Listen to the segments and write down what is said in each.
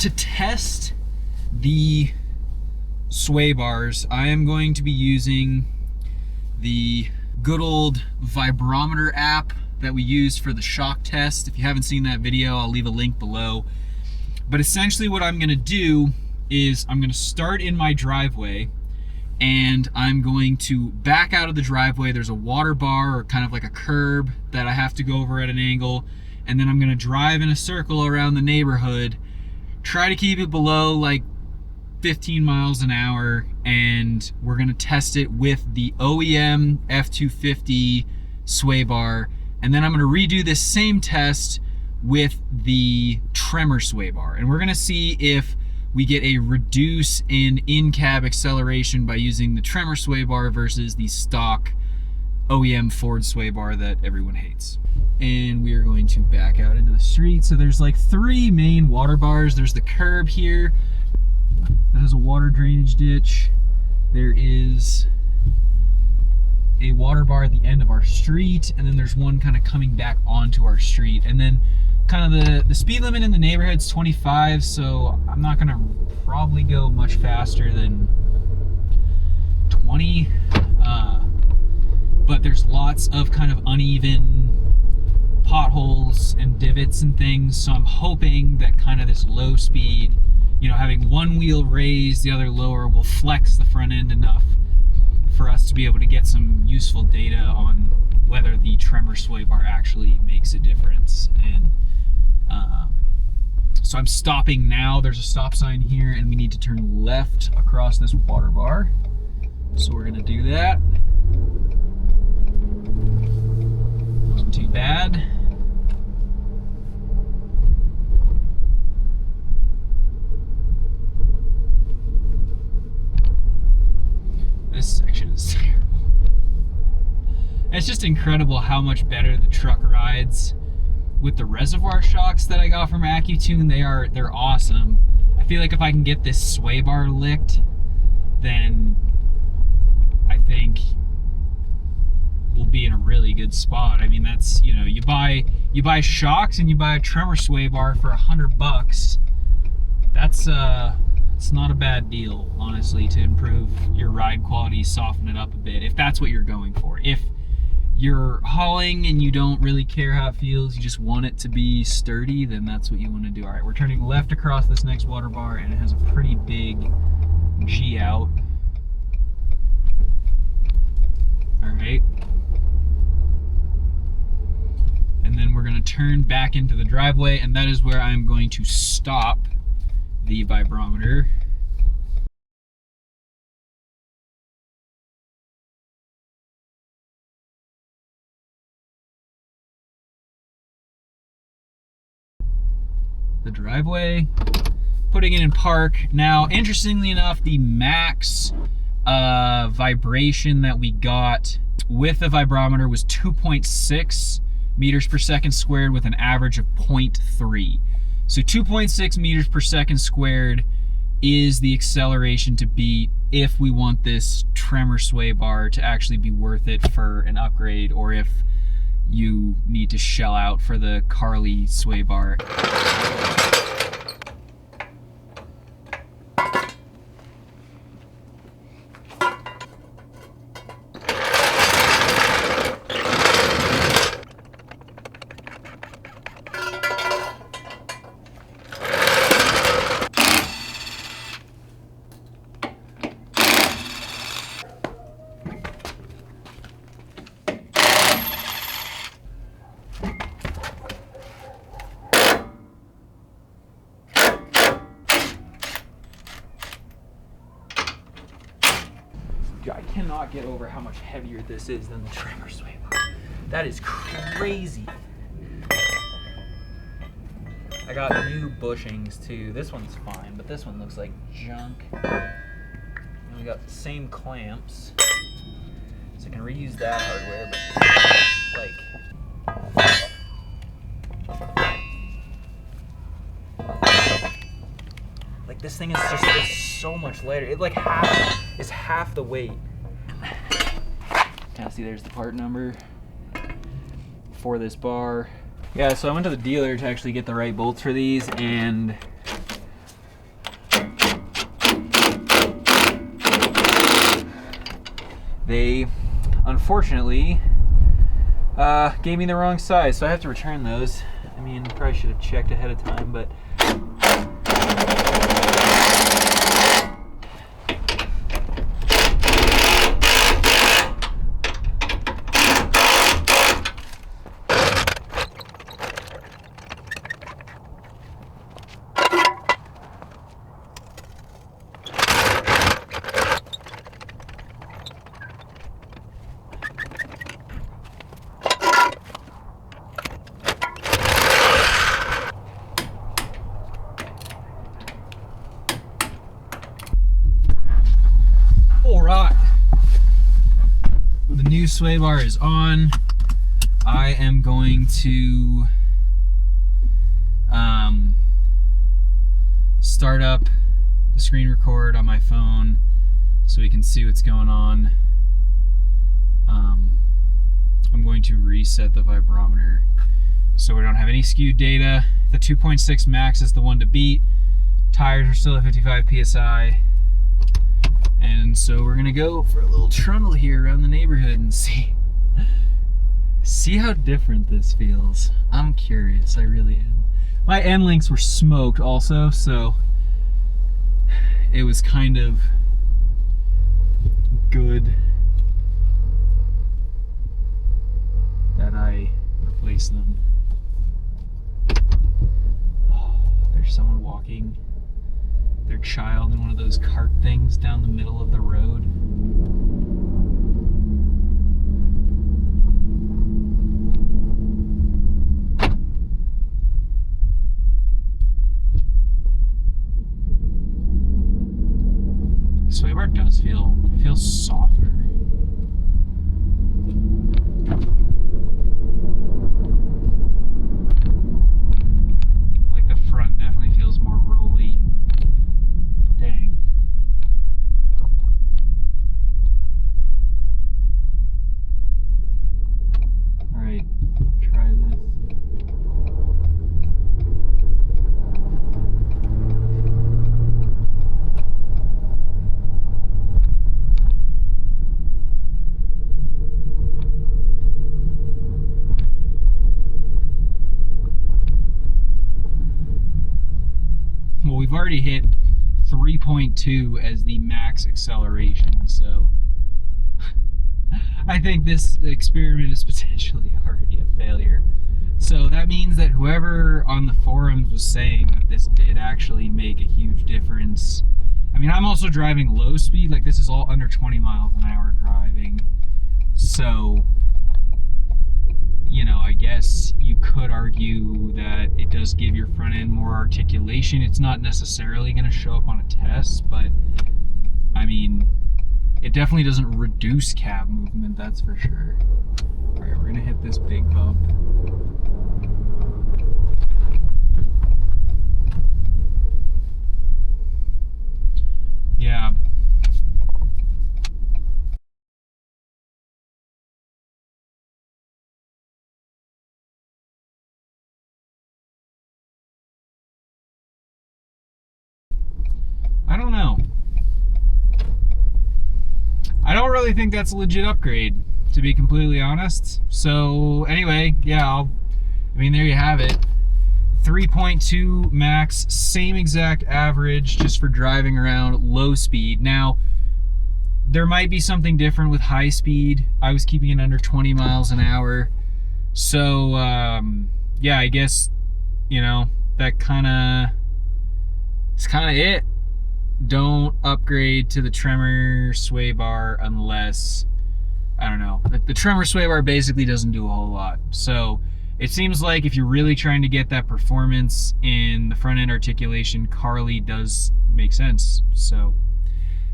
to test the sway bars, I am going to be using the good old vibrometer app that we used for the shock test. If you haven't seen that video, I'll leave a link below. But essentially what I'm gonna do is I'm gonna start in my driveway, and I'm going to back out of the driveway. There's a water bar, or kind of like a curb, that I have to go over at an angle, and then I'm gonna drive in a circle around the neighborhood, try to keep it below like 15 miles an hour, and we're gonna test it with the OEM F250 sway bar, and then I'm gonna redo this same test with the Tremor sway bar, and we're gonna see if we get a reduce in in-cab acceleration by using the Tremor sway bar versus the stock OEM Ford sway bar that everyone hates. And we are going to back out into the street. So there's like 3 main water bars. There's the curb here that has a water drainage ditch. There is a water bar at the end of our street, and then there's one kind of coming back onto our street. And then kind of the speed limit in the neighborhood's 25, so I'm not gonna probably go much faster than 20. But there's lots of kind of uneven potholes and divots and things, so I'm hoping that kind of this low speed, you know, having one wheel raised, the other lower, will flex the front end enough for us to be able to get some useful data on whether the Tremor sway bar actually makes a difference. And so I'm stopping now. There's a stop sign here, and we need to turn left across this water bar. So we're gonna do that. Wasn't too bad. This section is terrible. It's just incredible how much better the truck rides with the reservoir shocks that I got from AccuTune. They're awesome. I feel like if I can get this sway bar licked, then I think we'll be in a really good spot. I mean, that's, you know, you buy shocks and you buy a Tremor sway bar for $100. That's it's not a bad deal, honestly, to improve your ride quality, soften it up a bit, if that's what you're going for. If you're hauling and you don't really care how it feels, you just want it to be sturdy, then that's what you want to do. All right, we're turning left across this next water bar, and it has a pretty big G out. All right. And then we're going to turn back into the driveway, and that is where I'm going to stop the vibrometer. The driveway, putting it in park. Now, interestingly enough, the max vibration that we got with the vibrometer was 2.6 meters per second squared with an average of 0.3. So 2.6 meters per second squared is the acceleration to beat if we want this Tremor sway bar to actually be worth it for an upgrade, or if you need to shell out for the Carly sway bar. I cannot get over how much heavier this is than the Tremor sway bar. That is crazy. I got new bushings too. This one's fine, but this one looks like junk. And we got the same clamps, so I can reuse that hardware, but like this thing is just, it's so much lighter. It like half the weight. Kind of see there's the part number for this bar. Yeah, so I went to the dealer to actually get the right bolts for these, and they unfortunately gave me the wrong size, so I have to return those. I mean, probably should have checked ahead of time, but alright. The new sway bar is on. I am going to start up the screen record on my phone so we can see what's going on. I'm going to reset the vibrometer so we don't have any skewed data. The 2.6 max is the one to beat. Tires are still at 55 psi. And so we're gonna go for a little trundle here around the neighborhood and see how different this feels. I'm curious, I really am. My end links were smoked also, so it was kind of good that I replaced them. Oh, there's someone walking their child in one of those cart things down the middle of the road. The sway bar does feel, it feels softer. Like the front definitely feels more rolly. Dang. Alright, try this. Well, we've already hit 3.2 as the max acceleration, so I think this experiment is potentially already a failure. So that means that whoever on the forums was saying that this did actually make a huge difference. I mean, I'm also driving low speed, like this is all under 20 miles an hour driving. So, you know, I guess you could argue that it does give your front end more articulation. It's not necessarily going to show up on a test, but I mean, it definitely doesn't reduce cab movement, that's for sure. All right, we're going to hit this big bump. Yeah. I don't know. I don't really think that's a legit upgrade, to be completely honest. So anyway, yeah, I mean, there you have it. 3.2 max, same exact average just for driving around low speed. Now, there might be something different with high speed. I was keeping it under 20 miles an hour. So, yeah, I guess, you know, that it's kind of it. Don't upgrade to the Tremor sway bar unless, I don't know, the Tremor sway bar basically doesn't do a whole lot. So it seems like if you're really trying to get that performance in the front end articulation, Carly does make sense. So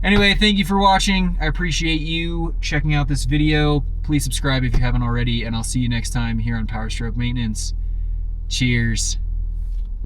anyway, thank you for watching. I appreciate you checking out this video. Please subscribe if you haven't already, and I'll see you next time here on Power Stroke Maintenance. Cheers.